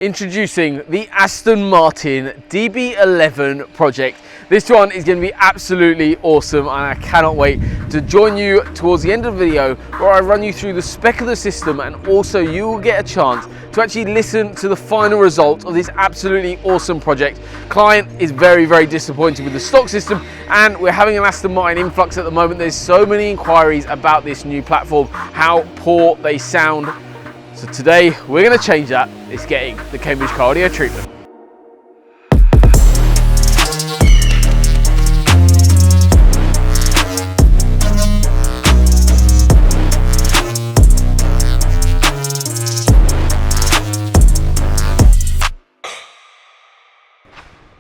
Introducing the Aston Martin DB11 project. This one is going to be absolutely awesome and I cannot wait to join you towards the end of the video where I run you through the spec of the system, and also you will get a chance to actually listen to the final result of this absolutely awesome project. Client is very disappointed with the stock system, and we're having an Aston Martin influx at the moment. There's so many inquiries about this new platform, how poor they sound. So today we're going to change that. It's getting the Cambridge car audio treatment.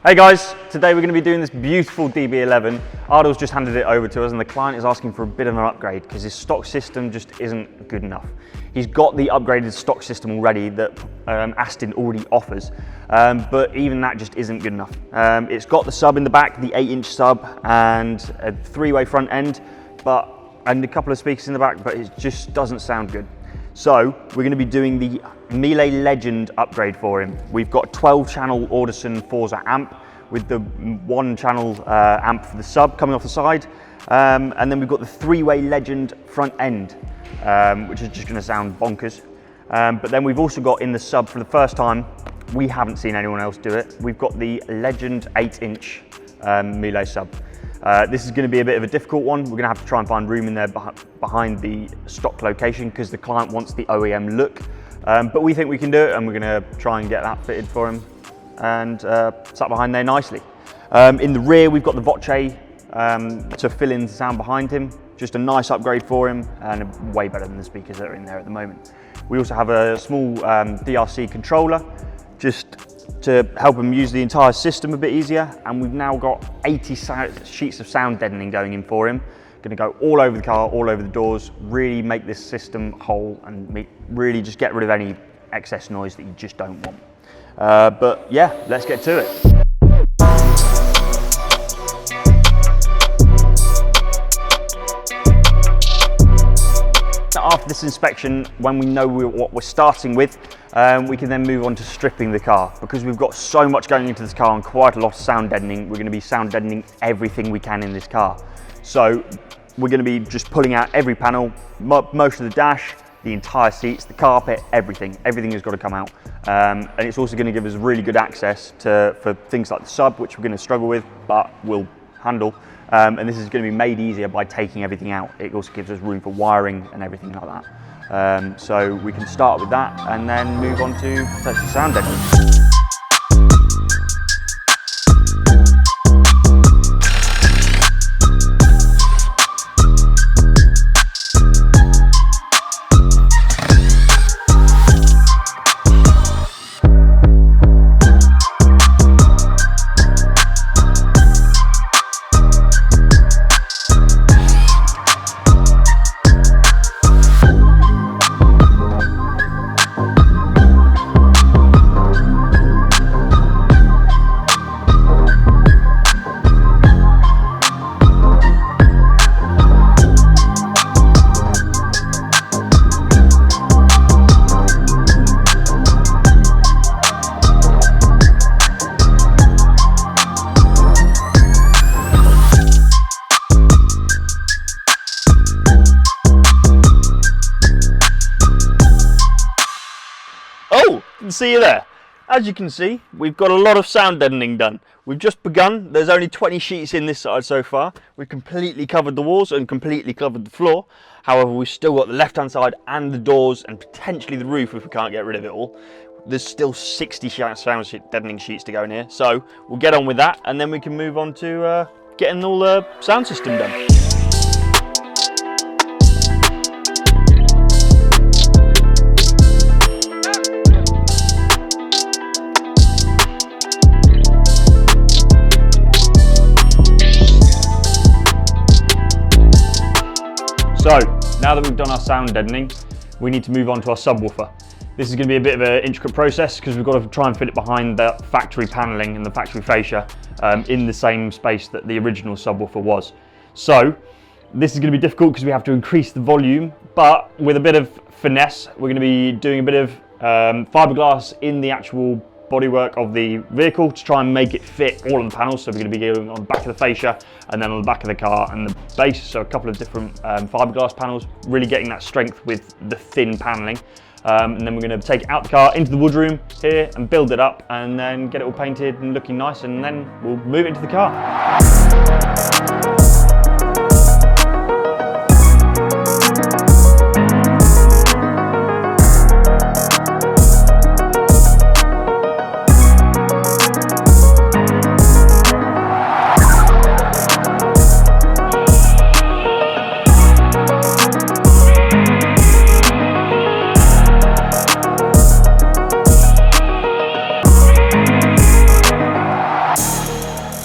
Hey guys, today we're going to be doing this beautiful DB11. Ardle's just handed it over to us and the client is asking for a bit of an upgrade because his stock system just isn't good enough. He's got the upgraded stock system already that Aston already offers, but even that just isn't good enough. It's got the sub in the back, the 8-inch sub, and a 3-way front end, and a couple of speakers in the back, but it just doesn't sound good. So we're going to be doing the Melee Legend upgrade for him. We've got 12-channel Audison Forza amp with the 1-channel amp for the sub coming off the side, and then we've got the 3-way Legend front end, which is just going to sound bonkers. But then we've also got in the sub, for the first time, we haven't seen anyone else do it, we've got the Legend 8-inch Melee sub. This is going to be a bit of a difficult one. We're going to have to try and find room in there behind the stock location because the client wants the OEM look. But we think we can do it, and we're going to try and get that fitted for him and sat behind there nicely. In the rear, we've got the Voce to fill in the sound behind him. Just a nice upgrade for him and way better than the speakers that are in there at the moment. We also have a small DRC controller just to help him use the entire system a bit easier, and we've now got 80 sheets of sound deadening going in for him. Going to go all over the car, all over the doors, really make this system whole and really just get rid of any excess noise that you just don't want. But yeah, let's get to it. After this inspection, when we know what we're starting with, we can then move on to stripping the car. Because we've got so much going into this car and quite a lot of sound deadening, we're going to be sound deadening everything we can in this car. So we're going to be just pulling out every panel, most of the dash, the entire seats, the carpet, everything has got to come out. And it's also going to give us really good access for things like the sub, which we're going to struggle with, but we'll handle. And this is going to be made easier by taking everything out. It also gives us room for wiring and everything like that. So we can start with that and then move on to potential sound deadening. See you there. As you can see, we've got a lot of sound deadening done. We've just begun. There's only 20 sheets in this side so far. We've completely covered the walls and completely covered the floor. However, we've still got the left-hand side and the doors and potentially the roof if we can't get rid of it all. There's still 60 sound deadening sheets to go in here. So we'll get on with that and then we can move on to getting all the sound system done. So, now that we've done our sound deadening, we need to move on to our subwoofer. This is going to be a bit of an intricate process because we've got to try and fit it behind the factory paneling and the factory fascia in the same space that the original subwoofer was. So, this is going to be difficult because we have to increase the volume, but with a bit of finesse, we're going to be doing a bit of fiberglass in the actual bodywork of the vehicle to try and make it fit all of the panels. So we're going to be going on the back of the fascia and then on the back of the car and the base. So a couple of different fiberglass panels, really getting that strength with the thin paneling. And then we're going to take it out the car into the woodroom here and build it up and then get it all painted and looking nice, and then we'll move it into the car.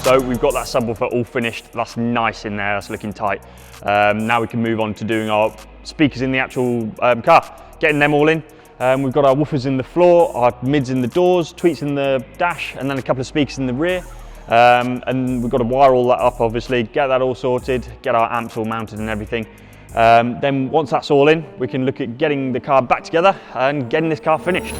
So we've got that subwoofer all finished, that's nice in there, that's looking tight. Now we can move on to doing our speakers in the actual car, getting them all in. We've got our woofers in the floor, our mids in the doors, tweets in the dash, and then a couple of speakers in the rear. And we've got to wire all that up obviously, get that all sorted, get our amps all mounted and everything. Then once that's all in, we can look at getting the car back together and getting this car finished.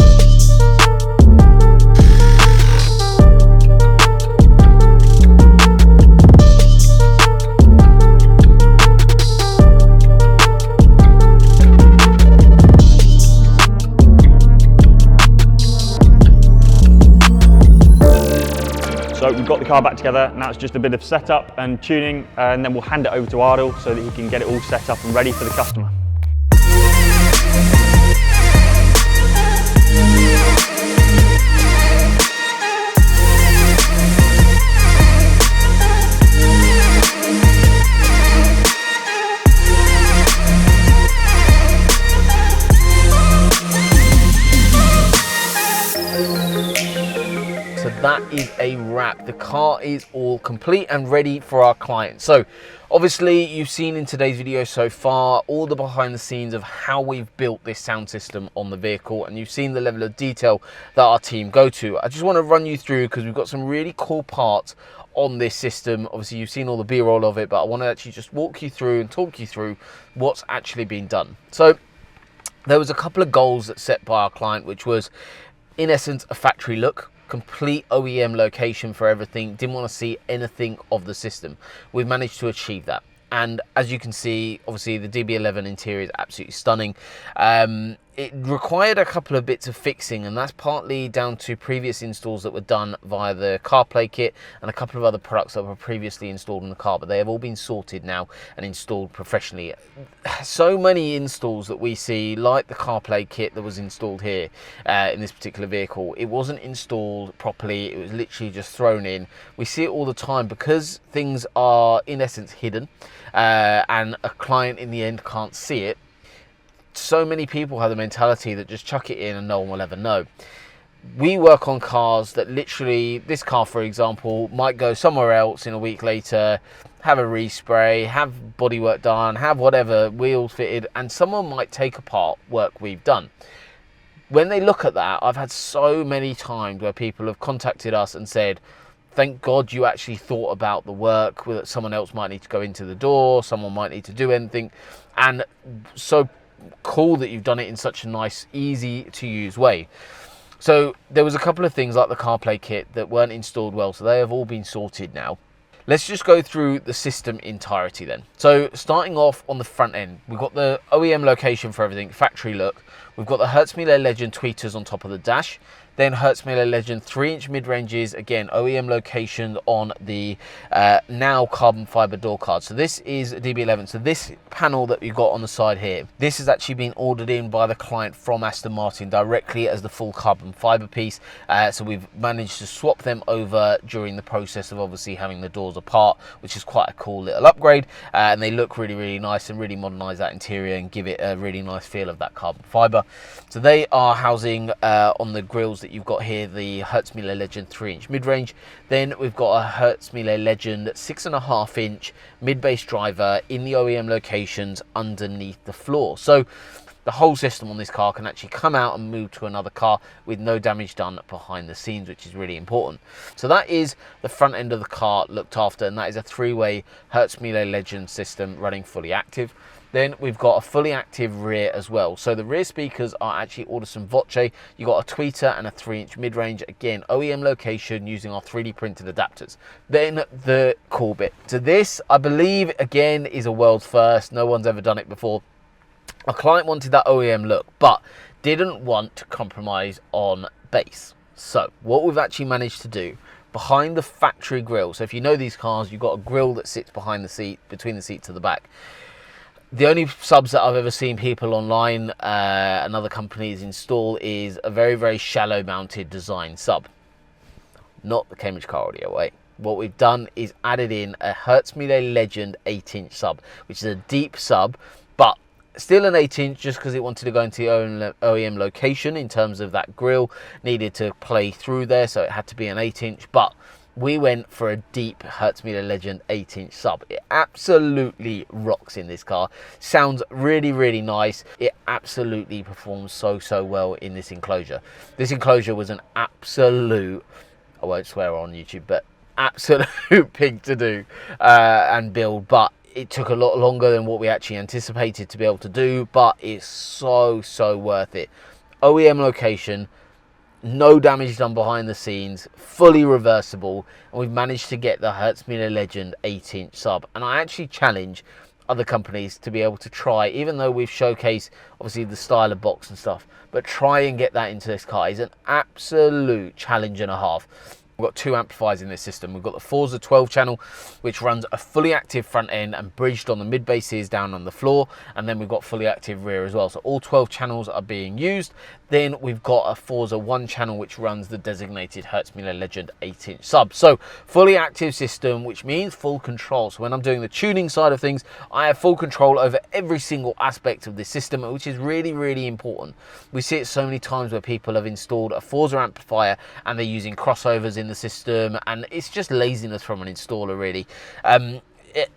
So we've got the car back together, now it's just a bit of setup and tuning, and then we'll hand it over to Ardil so that he can get it all set up and ready for the customer. So that is a wrap. The car is all complete and ready for our client. So obviously you've seen in today's video so far all the behind the scenes of how we've built this sound system on the vehicle, and you've seen the level of detail that our team go to. I just want to run you through because we've got some really cool parts on this system. Obviously you've seen all the B-roll of it, but I want to actually just walk you through and talk you through what's actually been done. So there was a couple of goals that set by our client, which was in essence a factory look, complete OEM location for everything, didn't want to see anything of the system. We've managed to achieve that, and as you can see, obviously the DB11 interior is absolutely stunning. It required a couple of bits of fixing, and that's partly down to previous installs that were done via the CarPlay kit and a couple of other products that were previously installed in the car, but they have all been sorted now and installed professionally. So many installs that we see, like the CarPlay kit that was installed here in this particular vehicle, it wasn't installed properly, it was literally just thrown in. We see it all the time because things are in essence hidden and a client in the end can't see it. So many people have the mentality that just chuck it in and no one will ever know. We work on cars that literally, this car for example, might go somewhere else in a week later, have a respray, have bodywork done, have whatever, wheels fitted, and someone might take apart work we've done. When they look at that, I've had so many times where people have contacted us and said, thank God you actually thought about the work, that someone else might need to go into the door, someone might need to do anything, and so cool that you've done it in such a nice, easy to use way. So there was a couple of things like the CarPlay kit that weren't installed well, so they have all been sorted now. Let's just go through the system entirety then. So starting off on the front end, we've got the OEM location for everything, factory look. We've got the Hertz Legend tweeters on top of the dash. Then Hertz Legend 3-inch mid-ranges, again, OEM location on the now carbon fiber door card. So this is DB11. So this panel that you've got on the side here, this has actually been ordered in by the client from Aston Martin directly as the full carbon fiber piece. So we've managed to swap them over during the process of obviously having the doors apart, which is quite a cool little upgrade. And they look really, really nice and really modernize that interior and give it a really nice feel of that carbon fiber. So they are housing on the grills that you've got here, the Hertz Legend 3-inch mid-range. Then we've got a Hertz Legend 6.5-inch mid-bass driver in the OEM locations underneath the floor. So the whole system on this car can actually come out and move to another car with no damage done behind the scenes, which is really important. So that is the front end of the car looked after, and that is a 3-way Hertz Legend system running fully active. Then we've got a fully active rear as well. So the rear speakers are actually Audison Voce. You got a tweeter and a 3-inch mid-range. Again, OEM location using our 3D printed adapters. Then the cool bit. So this, I believe, again, is a world first. No one's ever done it before. Our client wanted that OEM look, but didn't want to compromise on bass. So what we've actually managed to do, behind the factory grille, so if you know these cars, you've got a grille that sits behind the seat, between the seat to the back. The only subs that I've ever seen people online and other companies install is a very, very shallow mounted design sub. Not the Cambridge Car Audio way. What we've done is added in a Hertz Legend 8-inch sub, which is a deep sub, but still an 8-inch, just because it wanted to go into the OEM location in terms of that grille, needed to play through there, so it had to be an 8-inch, but we went for a deep Hertz Legend 8-inch sub. It absolutely rocks in this car. Sounds really, really nice. It absolutely performs so, so well in this enclosure. This enclosure was an absolute, I won't swear on YouTube, but absolute pig to do and build, but it took a lot longer than what we actually anticipated to be able to do, but it's so, so worth it. OEM location, no damage done behind the scenes, fully reversible, and we've managed to get the Hertz Legend 8-inch sub. And I actually challenge other companies to be able to try, even though we've showcased obviously the style of box and stuff, but try and get that into this car is an absolute challenge and a half. We've got 2 amplifiers in this system. We've got the Forza 12 channel, which runs a fully active front end and bridged on the mid basses down on the floor. And then we've got fully active rear as well. So all 12 channels are being used. Then we've got a Forza 1 channel, which runs the designated Hertz Legend 8-inch sub. So fully active system, which means full control. So when I'm doing the tuning side of things, I have full control over every single aspect of this system, which is really, really important. We see it so many times where people have installed a Forza amplifier and they're using crossovers in the system, and it's just laziness from an installer, really.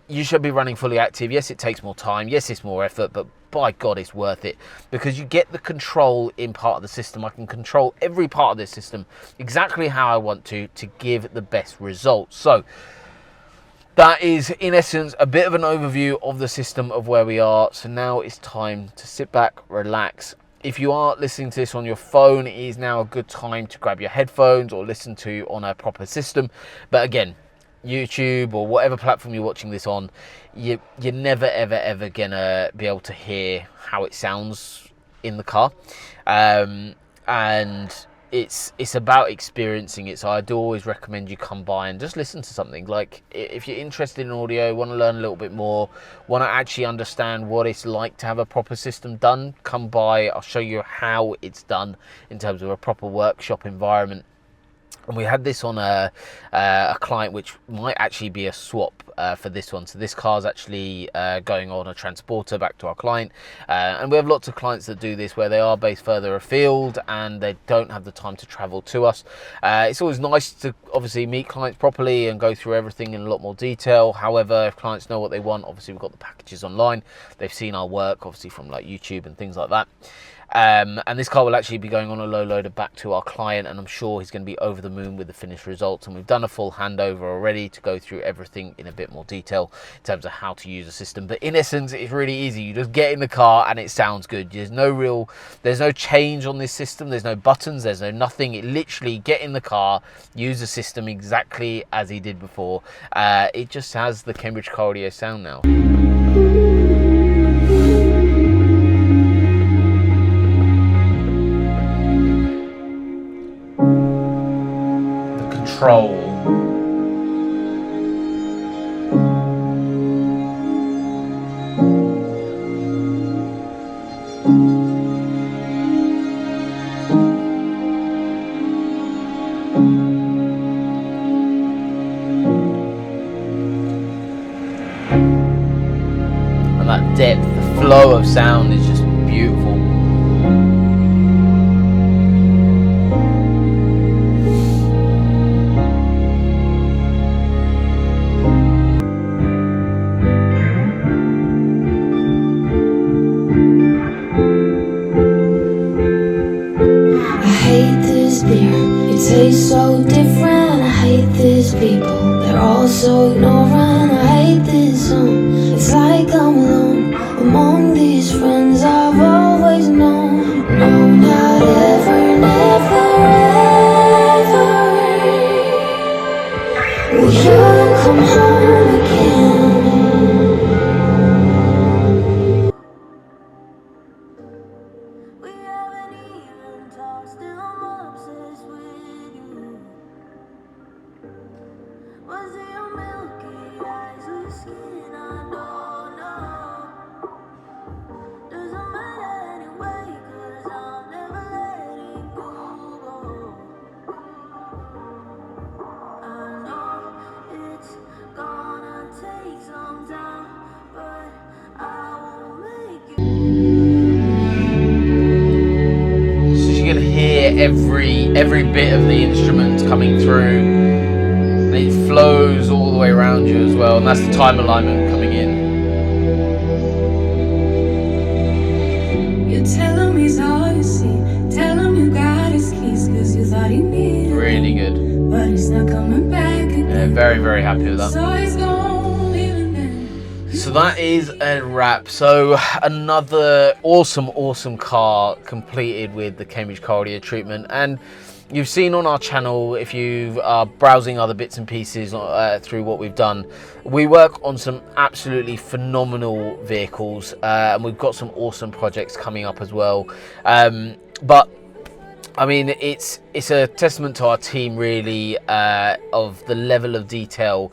You should be running fully active. Yes, it takes more time. Yes, it's more effort, but by God, it's worth it, because you get the control in part of the system. I can control every part of this system exactly how I want to give the best results. So that is, in essence, a bit of an overview of the system of where we are. So now it's time to sit back, relax. If you are listening to this on your phone, it is now a good time to grab your headphones or listen to on a proper system. But again, YouTube or whatever platform you're watching this on, you're never, ever gonna be able to hear how it sounds in the car. And it's about experiencing it. So I do always recommend you come by and just listen to something. Like, if you're interested in audio, want to learn a little bit more, want to actually understand what it's like to have a proper system done, come by. I'll show you how it's done in terms of a proper workshop environment. And we had this on a client, which might actually be a swap for this one. So this car's actually going on a transporter back to our client. And we have lots of clients that do this where they are based further afield and they don't have the time to travel to us. It's always nice to obviously meet clients properly and go through everything in a lot more detail. However, if clients know what they want, obviously we've got the packages online. They've seen our work, obviously, from like YouTube and things like that. And this car will actually be going on a low loader back to our client, and I'm sure he's going to be over the moon with the finished results. And we've done a full handover already to go through everything in a bit more detail in terms of how to use the system. But in essence, it's really easy. You just get in the car and it sounds good. There's no change on this system. There's no buttons. There's no nothing. It literally, get in the car, use the system exactly as he did before. It just has the Cambridge Car Audio sound now. Control. And that depth, the flow of sound is just beautiful. Tastes so different. I hate these people, they're all so ignorant. I hate this song, it's like I'm alone. I'm on friends I've always known. No, not ever, never, ever. Will you come home again? We haven't even talked, still I'm obsessed with you. Was it your milky eyes or your skin? I don't know. Doesn't matter anyway, 'cause I'll never let it go. I know it's gonna take some time, but I will make it. So you're gonna hear every bit of the instruments coming through. And it flows all the way around you as well, and that's the time alignment coming in. You tell him he's all you see. Tell him you got his keys, 'cause you thought he needed Really good. it, but he's not coming back again. Yeah, very, very happy with that. So he's gone, leaving them. So that is a wrap. So another awesome car completed with the Cambridge car audio treatment. And you've seen on our channel, if you are browsing other bits and pieces through what we've done, we work on some absolutely phenomenal vehicles, and we've got some awesome projects coming up as well. But I mean, it's a testament to our team, really, of the level of detail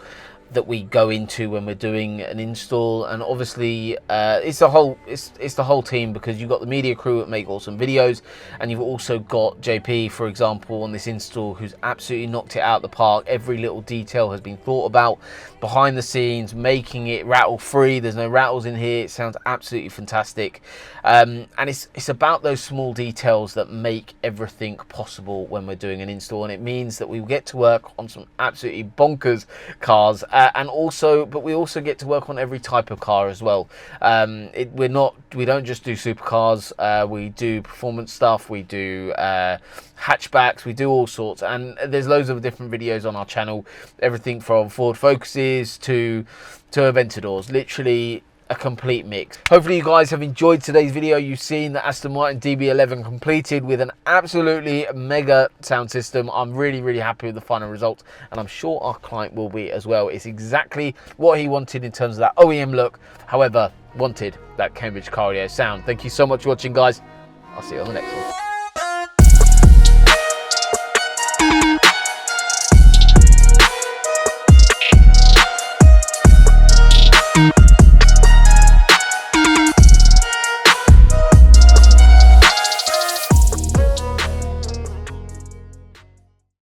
that we go into when we're doing an install. And obviously it's the whole team, because you've got the media crew that make awesome videos, and you've also got JP, for example, on this install, who's absolutely knocked it out of the park. Every little detail has been thought about behind the scenes, making it rattle free. There's no rattles in here. It sounds absolutely fantastic, and it's about those small details that make everything possible when we're doing an install. And it means that we get to work on some absolutely bonkers cars, but we also get to work on every type of car as well. We don't just do supercars. We do performance stuff. We do hatchbacks. We do all sorts, and there's loads of different videos on our channel. Everything from Ford Focuses to Aventadors. Literally a complete mix. Hopefully you guys have enjoyed today's video. You've seen the Aston Martin DB11 completed with an absolutely mega sound system. I'm really happy with the final result, and I'm sure our client will be as well. It's exactly what he wanted in terms of that OEM look, however wanted that Cambridge car audio sound. Thank you so much for watching, guys. I'll see you on the next one.